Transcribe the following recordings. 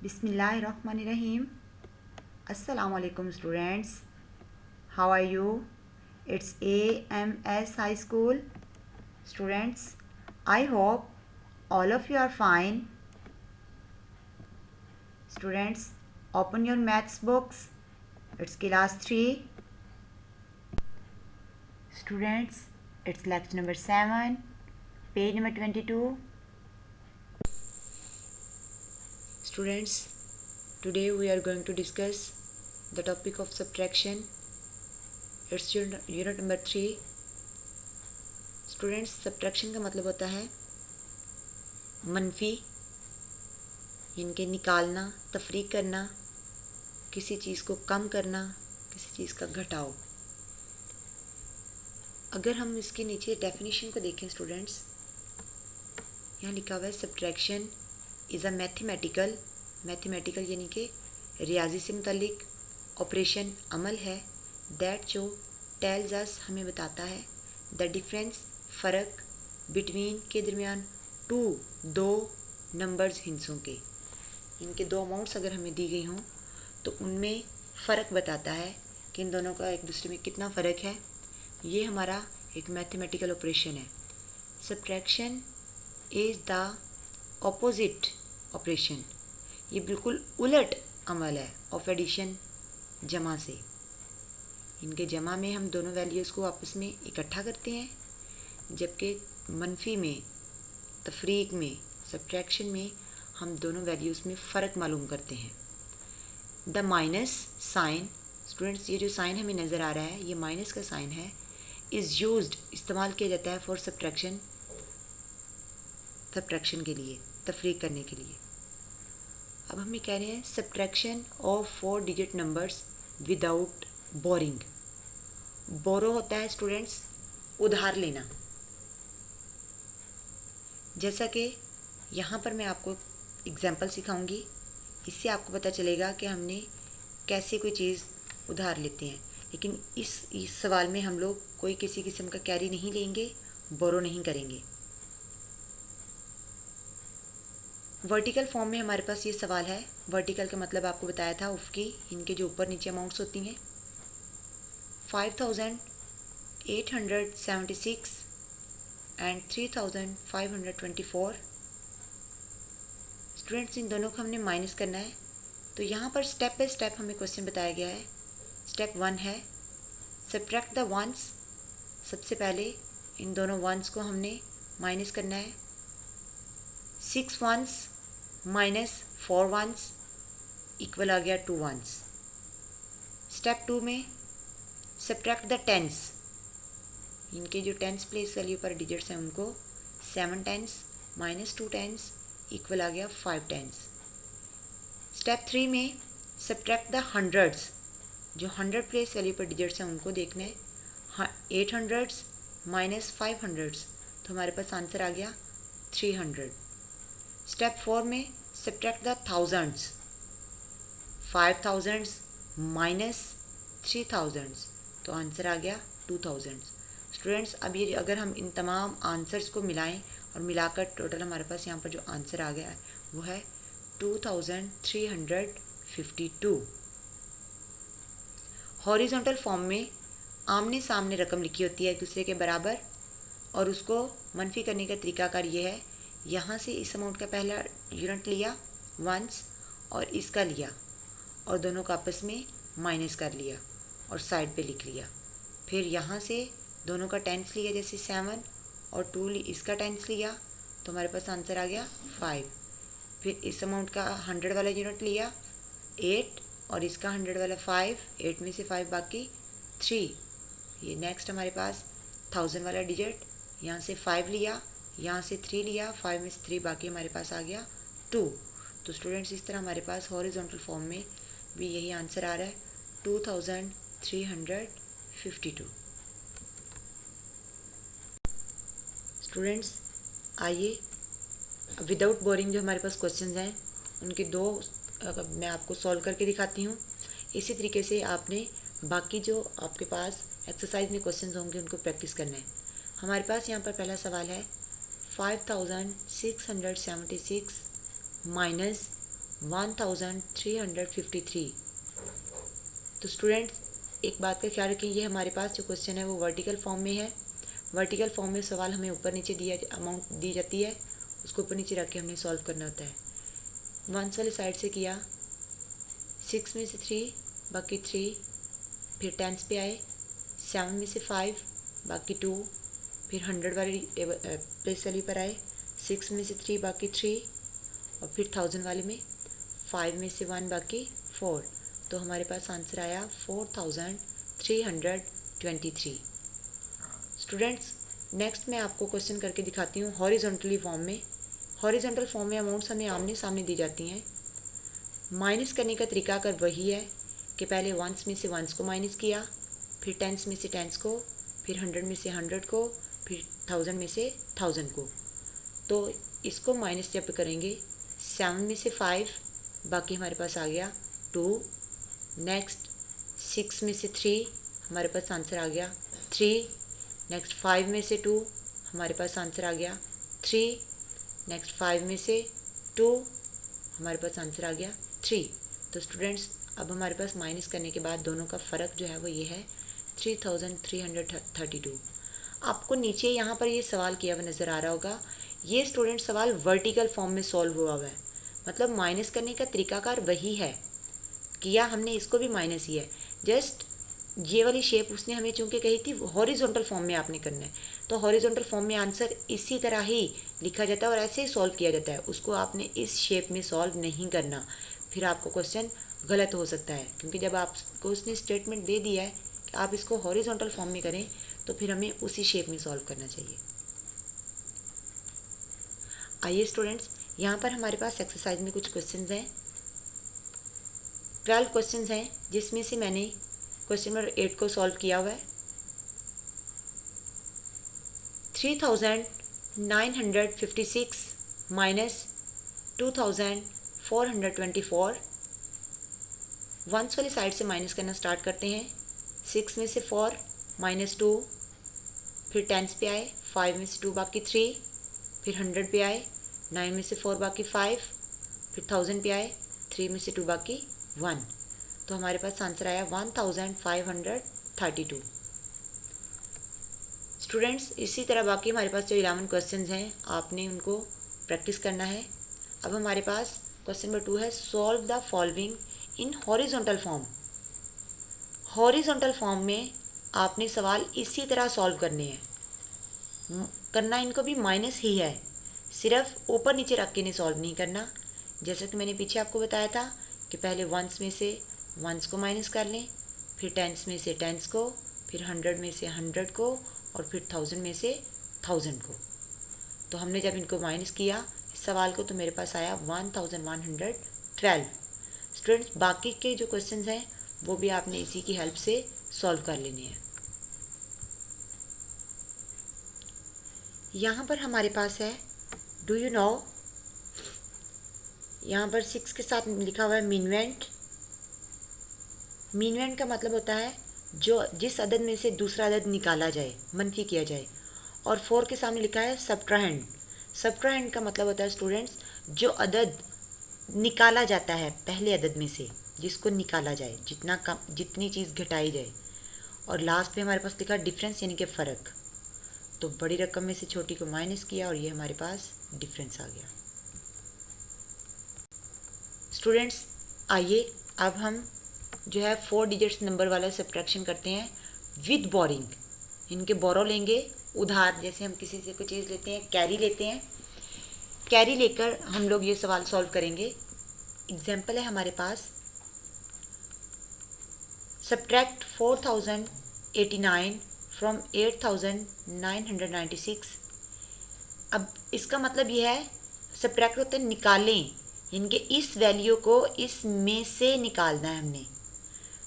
Bismillahirrahmanirrahim. Assalamu alaikum students. How are you? It's AMS High School. Students, I hope all of you are fine. Students, open your maths books. It's class 3. Students, it's lecture number 7, page number 22. Students, today we are going to discuss the topic of subtraction. It's unit number 3. Students, subtraction का मतलब होता है मनफी, इनके निकालना, तफरीक करना, किसी चीज़ को कम करना, किसी चीज़ का घटाव। अगर हम इसके नीचे डेफिनेशन को देखें स्टूडेंट्स, यहाँ लिखा हुआ है सब्ट्रैक्शन इज़ अ मैथमेटिकल यानी कि रियाजी से मुतल्लिक ऑपरेशन अमल है दैट जो टेल्स अस हमें बताता है द डिफरेंस फ़र्क बिटवीन के दरमियान दो नंबर्स हिंसों के, इनके दो अमाउंट्स अगर हमें दी गई हों तो उनमें फ़र्क बताता है कि इन दोनों का एक दूसरे में कितना फ़र्क है। ये हमारा एक मैथमेटिकल ऑपरेशन है। Subtraction is the opposite operation, ये बिल्कुल उलट अमल है ऑफ एडिशन, जमा से। इनके जमा में हम दोनों वैल्यूज़ को आपस में इकट्ठा करते हैं, जबकि मनफी में, तफरीक में, सब्ट्रैक्शन में हम दोनों वैल्यूज़ में फ़र्क मालूम करते हैं। द माइनस साइन, स्टूडेंट्स ये जो साइन हमें नज़र आ रहा है ये माइनस का साइन है, इज़ यूज्ड, इस्तेमाल किया जाता है फॉर सब्ट्रैक्शन के लिए, तफरीक करने के लिए। अब हम ये कह रहे हैं subtraction of 4 digit numbers without boring. Borrow होता है स्टूडेंट्स उधार लेना। जैसा कि यहाँ पर मैं आपको एग्जांपल सिखाऊंगी, इससे आपको पता चलेगा कि हमने कैसे कोई चीज़ उधार लेते हैं। लेकिन इस सवाल में हम लोग कोई किसी किस्म का कैरी नहीं लेंगे, बोरो नहीं करेंगे। वर्टिकल फॉर्म में हमारे पास ये सवाल है। वर्टिकल का मतलब आपको बताया था उफ़की, इनके जो ऊपर नीचे अमाउंट्स होती हैं। 5876 एंड 3524। स्टूडेंट्स इन दोनों को हमने माइनस करना है, तो यहाँ पर स्टेप बाय स्टेप हमें क्वेश्चन बताया गया है। स्टेप 1 है सब्ट्रैक्ट द वंस। सबसे पहले इन दोनों वंस को हमने माइनस करना है। 6 वंस माइनस 4 वंस इक्वल आ गया 2 वंस। स्टेप 2 में सब्ट्रैक्ट द टेंस, इनके जो टेंस प्लेस वैल्यू पर डिजिट्स हैं उनको 7 टेंस माइनस 2 टेंस इक्वल आ गया 5 टेंस। स्टेप 3 में सब्ट्रैक्ट द हंड्रेड्स, जो 100 प्लेस वैल्यू पर डिजिट्स हैं उनको देखना है। 8 हंड्रेड्स माइनस 5 हंड्रेड्स, तो हमारे पास आंसर आ गया 300। स्टेप 4 में subtract the thousands, 5 thousands minus 3 thousands, तो आंसर आ गया 2000। स्टूडेंट्स अब ये अगर हम इन तमाम आंसर्स को मिलाएं और मिलाकर टोटल हमारे पास यहाँ पर जो आंसर आ गया है वो है 2352। हॉरिजॉन्टल फॉर्म में आमने सामने रकम लिखी होती है एक दूसरे के बराबर, और उसको मनफी करने का तरीकाकार ये है, यहाँ से इस अमाउंट का पहला यूनिट लिया वंस और इसका लिया और दोनों का आपस में माइनस कर लिया और साइड पे लिख लिया। फिर यहाँ से दोनों का टेंस लिया, जैसे 7 और 2 इसका टेंस लिया, तो हमारे पास आंसर आ गया 5। फिर इस अमाउंट का 100 वाला यूनिट लिया 8 और इसका 100 वाला 5, 8 में से 5 बाकी 3। ये नेक्स्ट हमारे पास 1000 वाला डिजिट, यहाँ से 5 लिया, यहाँ से 3 लिया, 5 में से 3 बाकी हमारे पास आ गया 2। तो स्टूडेंट्स इस तरह हमारे पास हॉरिजॉन्टल फॉर्म में भी यही आंसर आ रहा है 2352। स्टूडेंट्स आइए विदाउट बोरिंग जो हमारे पास क्वेश्चंस हैं उनके दो मैं आपको सॉल्व करके दिखाती हूँ। इसी तरीके से आपने बाकी जो आपके पास एक्सरसाइज में क्वेश्चंस होंगे उनको प्रैक्टिस करना है। हमारे पास यहाँ पर पहला सवाल है 5676 माइनस 1353। तो स्टूडेंट्स एक बात का ख्याल रखें, ये हमारे पास जो क्वेश्चन है वो वर्टिकल फॉर्म में है। वर्टिकल फॉर्म में सवाल हमें ऊपर नीचे अमाउंट दी जाती है, उसको ऊपर नीचे रख के हमने सॉल्व करना होता है। वंस वाली साइड से किया, 6 में से 3 बाकी 3, फिर टेंस पे आए, 7 में से 5 बाकी 2, फिर 100 वाली प्लेस वाली पर आए, 6 में से 3 बाकी 3, और फिर 1000 वाले में 5 में से 1 बाकी 4। तो हमारे पास आंसर आया 4323। स्टूडेंट्स नेक्स्ट मैं आपको क्वेश्चन करके दिखाती हूँ हॉरिजॉन्टली फॉर्म में। हॉरिजॉन्टल फॉर्म में अमाउंट्स हमें आमने सामने दी जाती हैं। माइनस करने का तरीका अगर वही है कि पहले वंस में से वंस को माइनस किया, फिर टेंस में से टेंस को, फिर 100 में से 100 को, फिर 1000 में से 1000 को। तो इसको माइनस जब करेंगे, 7 में से 5 बाकी हमारे पास आ गया 2। नेक्स्ट 6 में से 3 हमारे पास आंसर आ गया 3। नेक्स्ट 5 में से 2 हमारे पास आंसर आ गया 3। नेक्स्ट 5 में से 2 हमारे पास आंसर आ गया 3। तो स्टूडेंट्स अब हमारे पास माइनस करने के बाद दोनों का फ़र्क जो है वो ये है 3332। आपको नीचे यहाँ पर ये सवाल किया हुआ नज़र आ रहा होगा। ये स्टूडेंट सवाल वर्टिकल फॉर्म में सॉल्व हुआ है, मतलब माइनस करने का तरीकाकार वही है, किया हमने इसको भी माइनस ही है। जस्ट ये वाली शेप उसने हमें चूंकि कही थी हॉरिजॉन्टल फॉर्म में आपने करना है, तो हॉरिजॉन्टल फॉर्म में आंसर इसी तरह ही लिखा जाता है और ऐसे ही सॉल्व किया जाता है। उसको आपने इस शेप में सॉल्व नहीं करना, फिर आपको क्वेश्चन गलत हो सकता है, क्योंकि जब आपको उसने स्टेटमेंट दे दिया है कि आप इसको हॉरिजॉन्टल फॉर्म में करें तो फिर हमें उसी शेप में सॉल्व करना चाहिए। आइए स्टूडेंट्स, यहाँ पर हमारे पास एक्सरसाइज में कुछ क्वेश्चंस हैं। 12 क्वेश्चंस हैं, जिसमें से मैंने क्वेश्चन नंबर 8 को सॉल्व किया हुआ है। 3956 माइनस 2424। वंस वाली साइड से माइनस करना स्टार्ट करते हैं। 6 में से 4 माइनस 2, फिर टेंस पे आए, 5 में से 2 बाकी 3, फिर 100 पे आए, 9 में से 4 बाकी 5, फिर 1000 पे आए, 3 में से 2 बाकी 1। तो हमारे पास आंसर आया 1532। स्टूडेंट्स इसी तरह बाकी हमारे पास जो 11 क्वेश्चंस हैं आपने उनको प्रैक्टिस करना है। अब हमारे पास क्वेश्चन नंबर 2 है, solve the following in horizontal form. Horizontal form में आपने सवाल इसी तरह सॉल्व करने हैं, करना इनको भी माइनस ही है, सिर्फ ऊपर नीचे रख के नहीं सॉल्व नहीं करना। जैसा कि मैंने पीछे आपको बताया था कि पहले वंस में से वंस को माइनस कर लें, फिर टेंस में से टेंस को, फिर 100 में से 100 को, और फिर 1000 में से 1000 को। तो हमने जब इनको माइनस किया इस सवाल को, तो मेरे पास आया 1112। स्टूडेंट्स बाकी के जो क्वेश्चंस हैं वो भी आपने इसी की हेल्प से सॉल्व कर लेने हैं। यहाँ पर हमारे पास है डू यू नो, यहाँ पर 6 के साथ लिखा हुआ है मीनवेंट। मीनवेंट का मतलब होता है जो जिस अदद में से दूसरा अदद निकाला जाए, मनफी किया जाए। और 4 के सामने लिखा है सब्ट्राहेंड। सब्ट्राहेंड का मतलब होता है स्टूडेंट्स जो अदद निकाला जाता है पहले अदद में से, जिसको निकाला जाए, जितना कम, जितनी चीज़ घटाई जाए। और लास्ट पे हमारे पास लिखा डिफरेंस यानी कि फ़र्क। तो बड़ी रकम में से छोटी को माइनस किया और ये हमारे पास डिफरेंस आ गया। स्टूडेंट्स आइए अब हम जो है 4 डिजिट्स नंबर वाला सब्ट्रैक्शन करते हैं विद बोरिंग। इनके बोरो लेंगे उधार, जैसे हम किसी से कोई चीज़ लेते हैं, कैरी लेते हैं, कैरी लेकर हम लोग ये सवाल सॉल्व करेंगे। एग्जाम्पल है हमारे पास, सब्ट्रैक्ट 4089 फ्रॉम 8996। अब इसका मतलब ये है, सब्ट्रैक्ट होते हैं निकालें, इनके इस वैल्यू को इस में से निकालना है हमने।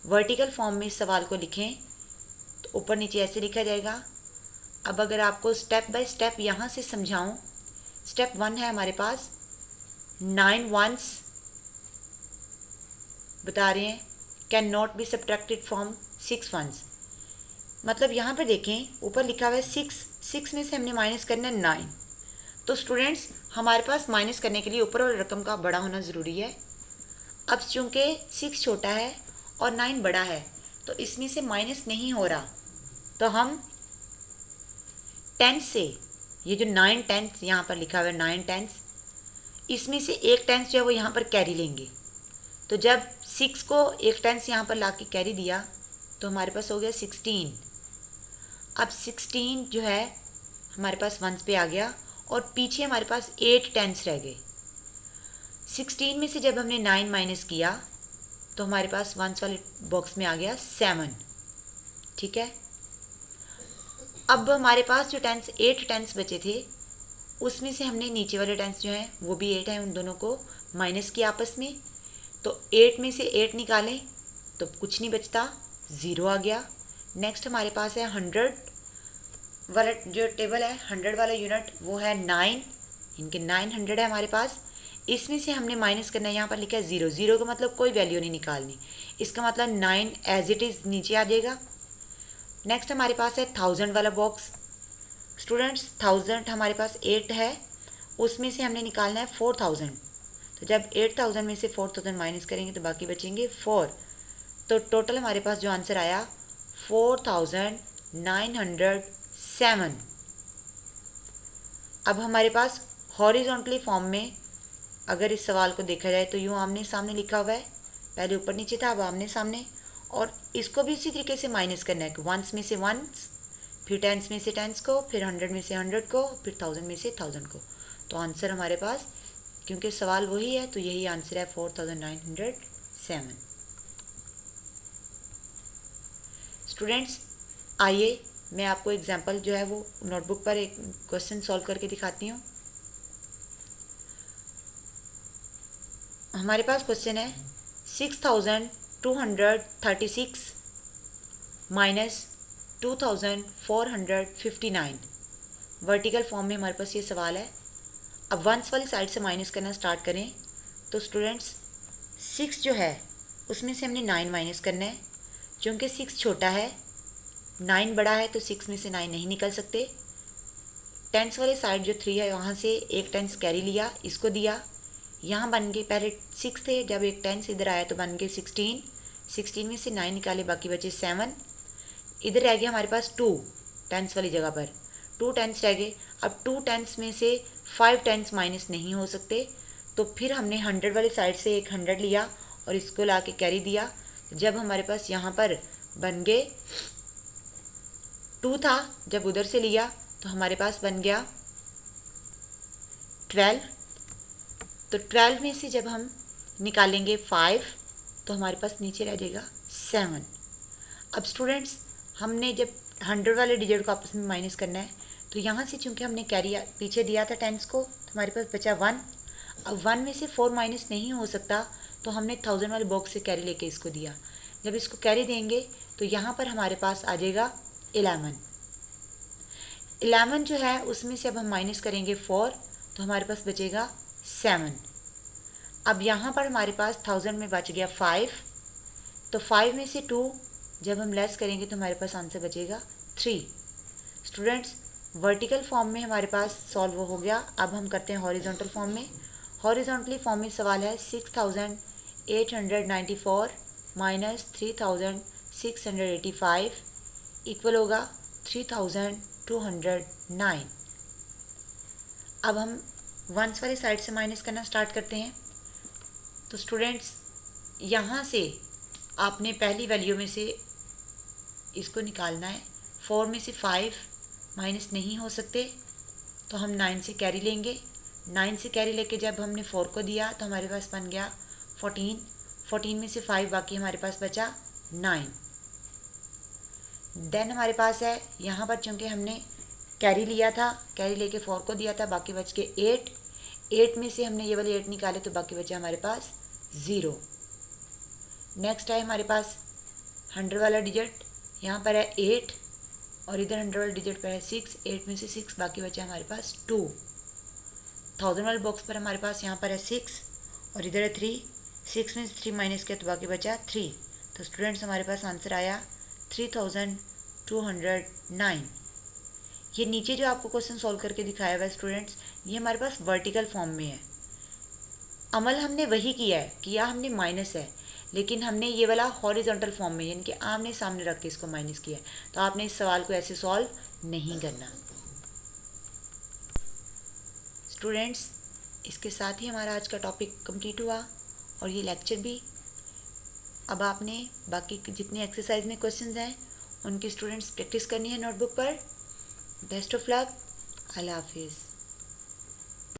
वर्टिकल फॉर्म में इस सवाल को लिखें तो ऊपर नीचे ऐसे लिखा जाएगा। अब अगर आपको स्टेप बाय स्टेप यहाँ से समझाऊं, स्टेप 1 है हमारे पास 9 ones बता रहे हैं can not be subtracted from 6 ones। मतलब यहाँ पर देखें ऊपर लिखा हुआ है 6 में से हमने माइनस करना है 9। तो स्टूडेंट्स हमारे पास माइनस करने के लिए ऊपर वाली रकम का बड़ा होना ज़रूरी है। अब चूंकि 6 छोटा है और 9 बड़ा है तो इसमें से माइनस नहीं हो रहा, तो हम 10 से, ये जो 9 10 यहाँ पर लिखा हुआ है 9 10, इसमें से एक 10 जो है वो यहाँ पर कैरी लेंगे। तो जब 6 को एक 10 यहाँ पर ला के कैरी दिया तो हमारे पास हो गया 16। अब 16 जो है हमारे पास वंस पे आ गया और पीछे हमारे पास 8 10 रह गए। 16 में से जब हमने 9 माइनस किया तो हमारे पास वंस वाले बॉक्स में आ गया 7। ठीक है, अब हमारे पास जो 8 10 बचे थे उसमें से हमने नीचे वाले 10 जो हैं वो भी 8 हैं, उन दोनों को माइनस किया आपस में। तो 8 में से 8 निकालें तो कुछ नहीं बचता, 0 आ गया। नेक्स्ट हमारे पास है 100 वाला जो टेबल है, 100 वाला यूनिट वो है 9, इनके 900 है हमारे पास। इसमें से हमने माइनस करना है, यहाँ पर लिखा है 0, 0 का मतलब कोई वैल्यू नहीं निकालनी, इसका मतलब 9 एज इट इज़ नीचे आ जाएगा। नेक्स्ट हमारे पास है 1000 वाला बॉक्स। स्टूडेंट्स 1000 हमारे पास 8 है, उसमें से हमने निकालना है 4000। तो जब 8000 में से 4000 माइनस करेंगे तो बाकी बचेंगे 4। तो टोटल हमारे पास जो आंसर आया 4907। अब हमारे पास हॉरिजॉन्टली फॉर्म में अगर इस सवाल को देखा जाए तो यूँ आमने सामने लिखा हुआ है, पहले ऊपर नीचे था अब आमने सामने, और इसको भी इसी तरीके से माइनस करना है कि वंस में से वंस, फिर टेंस में से टेंस को, फिर 100 में से 100 को, फिर 1000 में से 1000 को। तो आंसर हमारे पास, क्योंकि सवाल वही है तो यही आंसर है 4907। स्टूडेंट्स आइए मैं आपको एग्जाम्पल जो है वो नोटबुक पर एक क्वेश्चन सॉल्व करके दिखाती हूँ। हमारे पास क्वेश्चन है 6236 माइनस 2459। वर्टिकल फॉर्म में हमारे पास ये सवाल है। अब वंस वाली साइड से माइनस करना स्टार्ट करें तो स्टूडेंट्स 6 जो है उसमें से हमने 9 माइनस करना है। क्योंकि 6 छोटा है 9 बड़ा है तो 6 में से 9 नहीं निकल सकते। टेंस वाले साइड जो 3 है वहाँ से एक टेंस कैरी लिया, इसको दिया, यहाँ बन गए, पहले 6 थे, जब एक टेंस इधर आया तो बन गए 16। 16 में से 9 निकाले, बाकी बचे 7। इधर रह गया हमारे पास 2 टेंस वाली जगह पर, 2 टेंस रह गए। अब 2 टेंस में से 5 टेंस माइनस नहीं हो सकते, तो फिर हमने 100 वाली साइड से एक 100 लिया और इसको ला के कैरी दिया। जब हमारे पास यहाँ पर बन गए 2 था, जब उधर से लिया तो हमारे पास बन गया 12। तो 12 में से जब हम निकालेंगे 5 तो हमारे पास नीचे रह जाएगा 7। अब स्टूडेंट्स हमने जब 100 वाले डिजिट को आपस में माइनस करना है तो यहाँ से चूंकि हमने कैरी पीछे दिया था टेंस को तो हमारे पास बचा 1। अब 1 में से 4 माइनस नहीं हो सकता तो हमने 1000 वाले बॉक्स से कैरी लेके इसको दिया। जब इसको कैरी देंगे तो यहाँ पर हमारे पास आ जाएगा 11। 11 जो है उसमें से अब हम माइनस करेंगे 4 तो हमारे पास बचेगा 7। अब यहाँ पर हमारे पास 1000 में बच गया 5, तो 5 में से 2 जब हम लेस करेंगे तो हमारे पास आंसर बचेगा 3। स्टूडेंट्स वर्टिकल फॉर्म में हमारे पास सॉल्व हो गया। अब हम करते हैं हॉरिजॉन्टल फॉर्म में। हॉरिजॉन्टली फॉर्म में सवाल है 6894 माइनस 3685 इक्वल होगा 3209। अब हम वंस वाली साइड से माइनस करना स्टार्ट करते हैं। तो स्टूडेंट्स यहाँ से आपने पहली वैल्यू में से इसको निकालना है। 4 में से 5 माइनस नहीं हो सकते तो हम 9 से कैरी लेंगे। 9 से कैरी लेके जब हमने 4 को दिया तो हमारे पास बन गया 14। 14 में से 5 बाकी हमारे पास बचा 9। देन हमारे पास है यहाँ पर चूँकि हमने कैरी लिया था, कैरी लेके 4 को दिया था, बाकी बच के 8। 8 में से हमने ये वाले 8 निकाले तो बाकी बचा हमारे पास 0। नेक्स्ट है हमारे पास 100 वाला डिजिट, यहाँ पर है 8 और इधर 100 वाला डिजिट पर है 6। 8 में से 6 बाकी बचा हमारे पास 2। 1000 वाले बॉक्स पर हमारे पास यहाँ पर है 6 और इधर है 3। 6 में से 3 माइनस किया तो बाकी बचा 3। तो स्टूडेंट्स हमारे पास आंसर आया 3209। ये नीचे जो आपको क्वेश्चन सॉल्व करके दिखाया हुआ है स्टूडेंट्स, ये हमारे पास वर्टिकल फॉर्म में है। अमल हमने वही किया हमने माइनस है, लेकिन हमने ये वाला हॉरिजॉन्टल फॉर्म में यानी कि आमने सामने रख के इसको माइनस किया है। तो आपने इस सवाल को ऐसे सॉल्व नहीं करना। स्टूडेंट्स, इसके साथ ही हमारा आज का टॉपिक कंप्लीट हुआ और ये लेक्चर भी। अब आपने बाकी जितने एक्सरसाइज में क्वेश्चंस हैं उनकी स्टूडेंट्स प्रैक्टिस करनी है नोटबुक पर। Best of luck. अल्लाह हाफिज़।